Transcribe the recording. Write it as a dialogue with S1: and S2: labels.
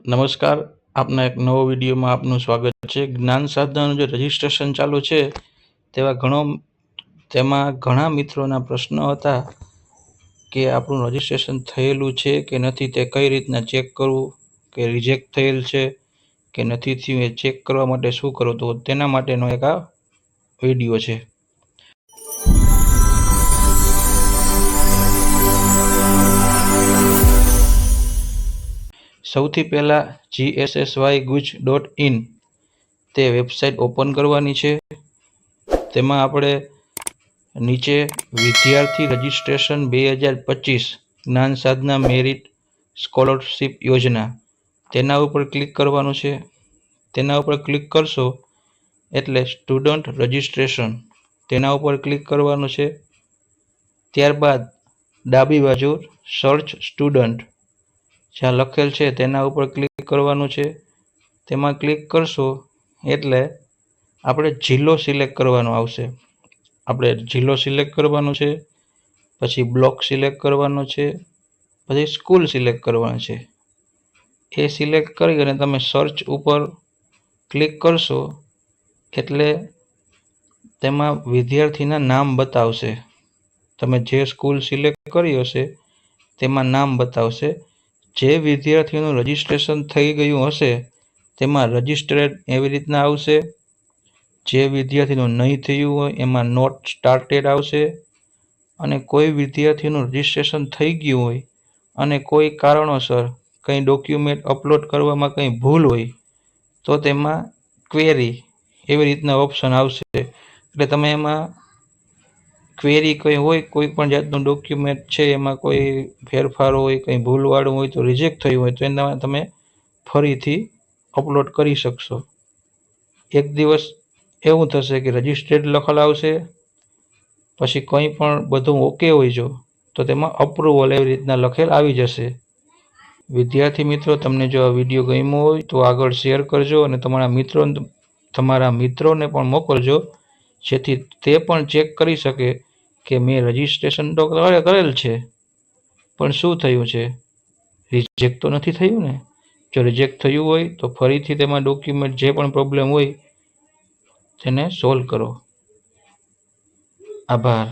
S1: નમસ્કાર, આપના એક નવો વિડીયોમાં આપનું સ્વાગત છે। જ્ઞાન સાધનાનું જે રજિસ્ટ્રેશન ચાલુ છે તેમાં ઘણા મિત્રોના પ્રશ્નો હતા કે આપણું રજિસ્ટ્રેશન થયેલું છે કે નથી, તે કઈ રીતના ચેક કરવું, કે રિજેક્ટ થયેલ છે કે નથી થયું, એ ચેક કરવા માટે શું કરવું। તો તેના માટેનો એક આ વિડીયો છે। સૌથી પહેલા gssy.guj.in તે વેબસાઇટ ઓપન કરવાની છે। તેમાં આપણે નીચે વિદ્યાર્થી રજિસ્ટ્રેશન 2025 જ્ઞાન સાધના મેરિટ સ્કોલરશિપ યોજના તેના ઉપર ક્લિક કરવાનું છે। તેના ઉપર ક્લિક કરશો એટલે સ્ટુડન્ટ રજિસ્ટ્રેશન તેના ઉપર ક્લિક કરવાનું છે। ત્યારબાદ ડાબી બાજુ સર્ચ સ્ટુડન્ટ જ્યાં લખેલ છે તેના ઉપર ક્લિક કરવાનું છે। તેમાં ક્લિક કરશો એટલે આપણે જિલ્લો સિલેક્ટ કરવાનો આવશે। આપણે જિલ્લો સિલેક્ટ કરવાનો છે, પછી બ્લોક સિલેક્ટ કરવાનો છે, પછી સ્કૂલ સિલેક્ટ કરવાનું છે। એ સિલેક્ટ કરી અને તમે સર્ચ ઉપર ક્લિક કરશો એટલે તેમાં વિદ્યાર્થીના નામ બતાવશે। તમે જે સ્કૂલ સિલેક્ટ કરી હશે તેમાં નામ બતાવશે। જે વિદ્યાર્થીનું રજિસ્ટ્રેશન થઈ ગયું હશે તેમાં રજિસ્ટર્ડ એવી રીતના આવશે। જે વિદ્યાર્થીનું નહીં થયું હોય એમાં નોટ સ્ટાર્ટેડ આવશે। અને કોઈ વિદ્યાર્થીનું રજિસ્ટ્રેશન થઈ ગયું હોય અને કોઈ કારણોસર કંઈ ડોક્યુમેન્ટ અપલોડ કરવામાં કંઈ ભૂલ હોય તો તેમાં ક્વેરી એવી રીતના ઓપ્શન આવશે। એટલે તમે એમાં ક્વેરી કંઈ હોય, કોઈ પણ જાતનું ડોક્યુમેન્ટ છે એમાં કોઈ ફેરફાર હોય, કંઈ ભૂલવાળું હોય તો રિજેક્ટ થયું હોય તો એના તમે ફરીથી અપલોડ કરી શકશો। એક દિવસ એવું થશે કે રજિસ્ટર્ડ લખેલ આવશે, પછી કંઈ પણ બધું ઓકે હોય જો તો તેમાં અપ્રુવલ એવી રીતના લખેલ આવી જશે। વિદ્યાર્થી મિત્રો, તમને જો આ વિડીયો ગમ્યો હોય તો આગળ શેર કરજો અને તમારા મિત્રોને પણ મોકલજો, જેથી તે પણ ચેક કરી શકે કે મેં રજિસ્ટ્રેશન તો કરેલ છે પણ શું થયું છે, રિજેક્ટ તો નથી થયું ને। જો રિજેક્ટ થયું હોય તો ફરીથી તેમાં ડોક્યુમેન્ટ જે પણ પ્રોબ્લેમ હોય તેને સોલ્વ કરો। આભાર।